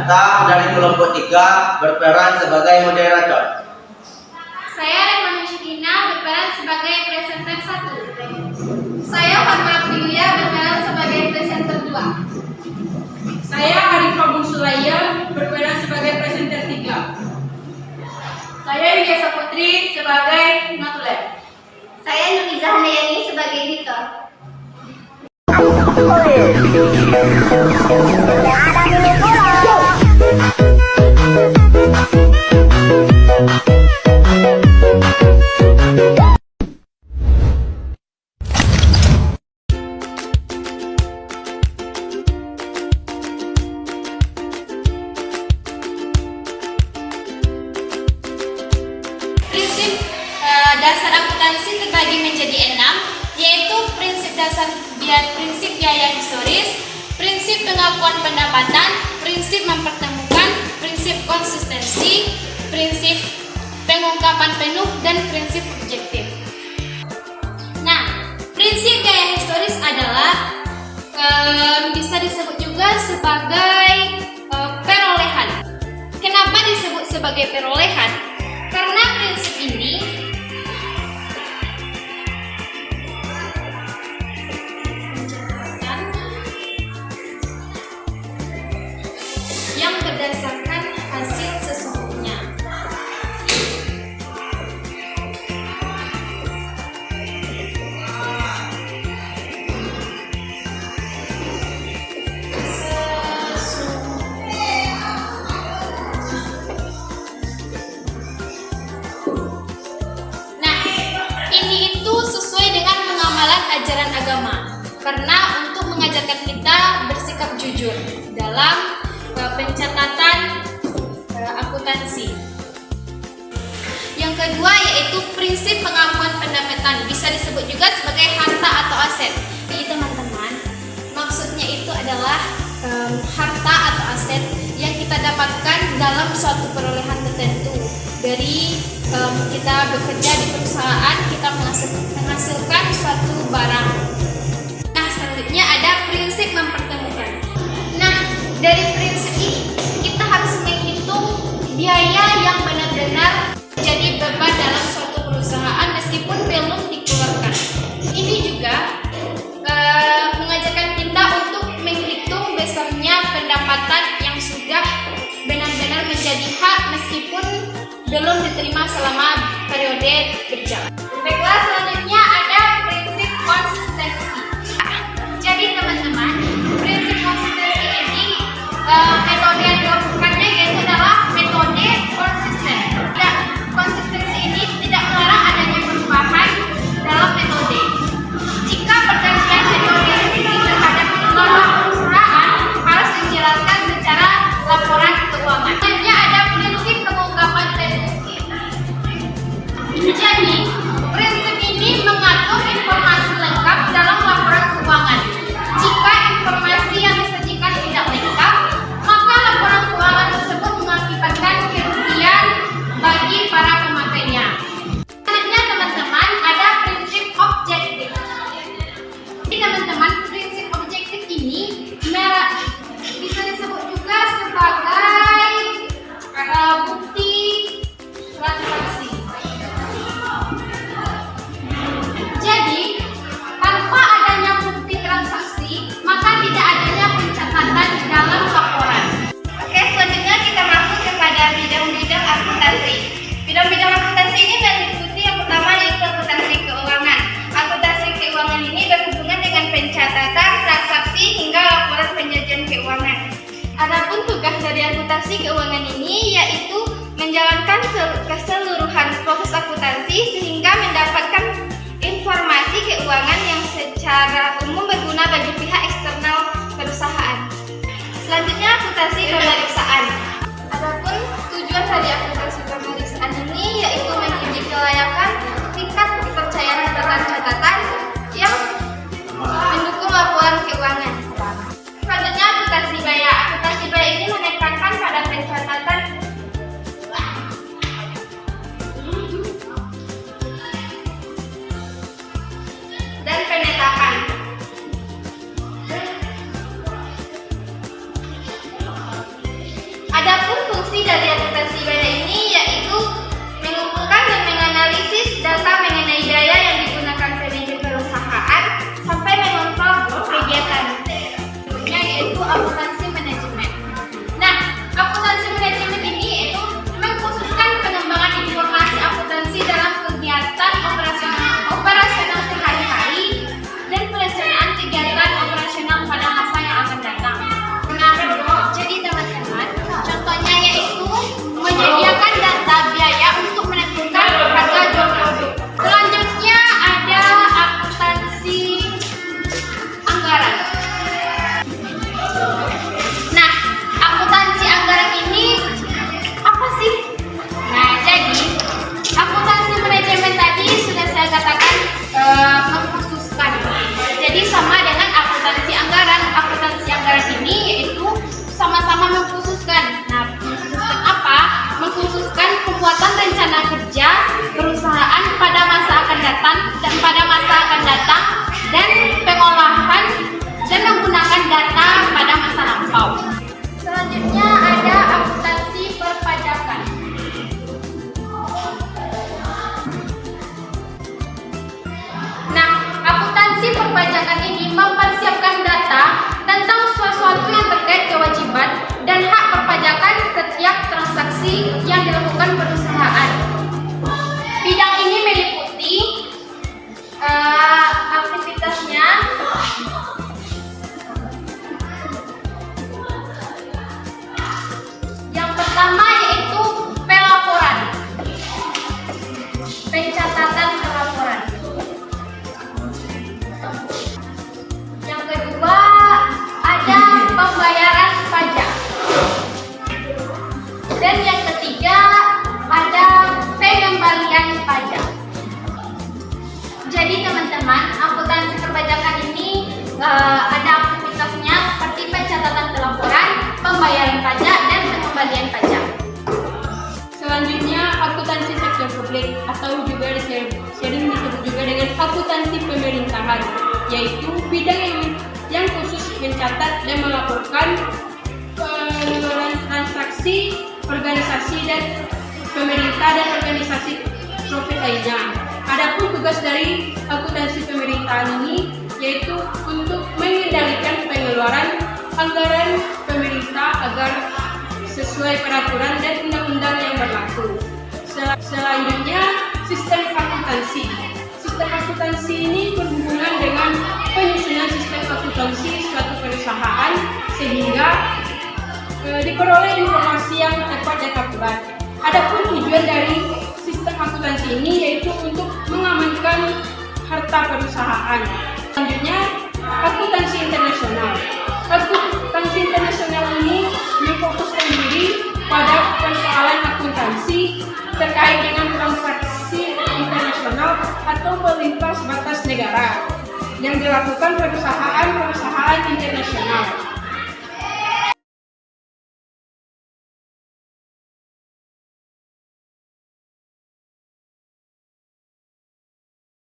Data dari kelompok 3 berperan sebagai moderator. Saya Rema Syukina berperan sebagai presenter 1. Saya Fatma Filia berperan sebagai presenter 2. Saya Arifah Bunsulaya berperan sebagai presenter 3. Saya Yesa Putri sebagai notulen. Saya Nuriza Handayani sebagai editor. Prinsip dasar akuntansi terbagi menjadi 6, yaitu prinsip dasar prinsip biaya historis, prinsip pengakuan pendapatan, prinsip mempertemukan, prinsip konsistensi, prinsip pengungkapan penuh, dan prinsip objektif. Nah, prinsip biaya historis adalah bisa disebut juga sebagai perolehan. Kenapa disebut sebagai perolehan? Karena prinsip ini yang berdasarkan hasil sesungguhnya. Nah, ini itu sesuai dengan pengamalan ajaran agama, karena untuk mengajarkan kita bersikap jujur dalam pencatatan akuntansi. Yang kedua yaitu prinsip pengakuan pendapatan, bisa disebut juga sebagai harta atau aset. Jadi teman-teman, maksudnya itu adalah harta atau aset yang kita dapatkan dalam suatu perolehan tertentu. Dari kita bekerja di perusahaan, kita menghasilkan suatu barang. Nah, selanjutnya ada prinsip mempertemukan. Nah, dari prinsip ini kita harus menghitung biaya yang benar-benar jadi beban dalam suatu perusahaan meskipun belum dikeluarkan. Ini juga mengajarkan kita untuk menghitung besarnya pendapatan yang sudah benar-benar menjadi hak meskipun belum diterima selama periode berjalan. Baiklah, selanjutnya ada prinsip konsistensi. Jadi teman-teman, prinsip konsistensi ini metode yang dilakukannya yaitu adalah metode konsisten. Konsistensi ini tidak melarang adanya perubahan dalam metode. Jika pergantian metode terhadap perusahaan harus dijelaskan secara laporan keuangan. Selanjutnya ada prinsip pengungkapan penuh. Jadi, prinsip ini mengatur informasi lengkap dalam laporan keuangan. Jika informasi yang disajikan tidak lengkap, maka laporan keuangan tersebut mengakibatkan kerugian bagi para pemakainya. Selanjutnya teman-teman, ada prinsip objektif. Jadi teman-teman, prinsip objektif ini bisa disebut juga sebagai bukti transaksi. Jadi, tanpa adanya bukti transaksi, maka tidak adanya pencatatan dalam laporan. Oke, selanjutnya kita masuk kepada bidang-bidang akuntansi. Bidang-bidang akuntansi ini meliputi yang pertama yaitu akuntansi keuangan. Akuntansi keuangan ini berhubungan dengan pencatatan transaksi hingga laporan penyajian keuangan. Adapun tugas dari akuntansi keuangan ini yaitu menjalankan keseluruhan proses akuntansi sehingga mendapatkan informasi keuangan yang secara umum berguna bagi pihak eksternal perusahaan. Selanjutnya akuntansi pemeriksaan. Adapun tujuan dari akuntansi pemeriksaan ini yaitu menguji kelayakan tingkat kepercayaan catatan yang mendukung laporan keuangan. Selanjutnya akuntansi baya. Akuntansi baya ini menekankan pada pencatatan perpajakan ini mempersiapkan data tentang sesuatu yang terkait kewajiban dan hak perpajakan setiap transaksi yang dilakukan perusahaan. Bidang ini meliputi aktivitasnya yang pertama yaitu pelaporan, pencatatan pelaporan. Yang kedua ada pembayaran pajak. Dan yang ketiga ada pengembalian pajak. Jadi teman-teman, akuntansi perpajakan ini ada aktivitasnya seperti pencatatan pelaporan, pembayaran pajak, dan pengembalian pajak. Selanjutnya, akuntansi sektor publik atau juga sering disebut juga dengan akuntansi pemerintahan, yaitu bidang yang khusus mencatat dan melaporkan pengeluaran transaksi organisasi dan pemerintah dan organisasi profit lainnya. Adapun tugas dari akuntansi pemerintahan ini yaitu untuk mengendalikan pengeluaran anggaran pemerintah agar sesuai peraturan dan undang-undang yang berlaku. Selanjutnya, sistem akuntansi. Sistem akuntansi ini berhubungan dengan penyusunan sistem akuntansi suatu perusahaan sehingga diperoleh informasi yang tepat dan akurat. Adapun tujuan dari sistem akuntansi ini yaitu untuk mengamankan harta perusahaan. Selanjutnya, akuntansi internasional. Akuntansi internasional ini memfokuskan diri pada persoalan akuntansi terkait dengan transaksi internasional atau melintas batas negara yang dilakukan perusahaan internasional.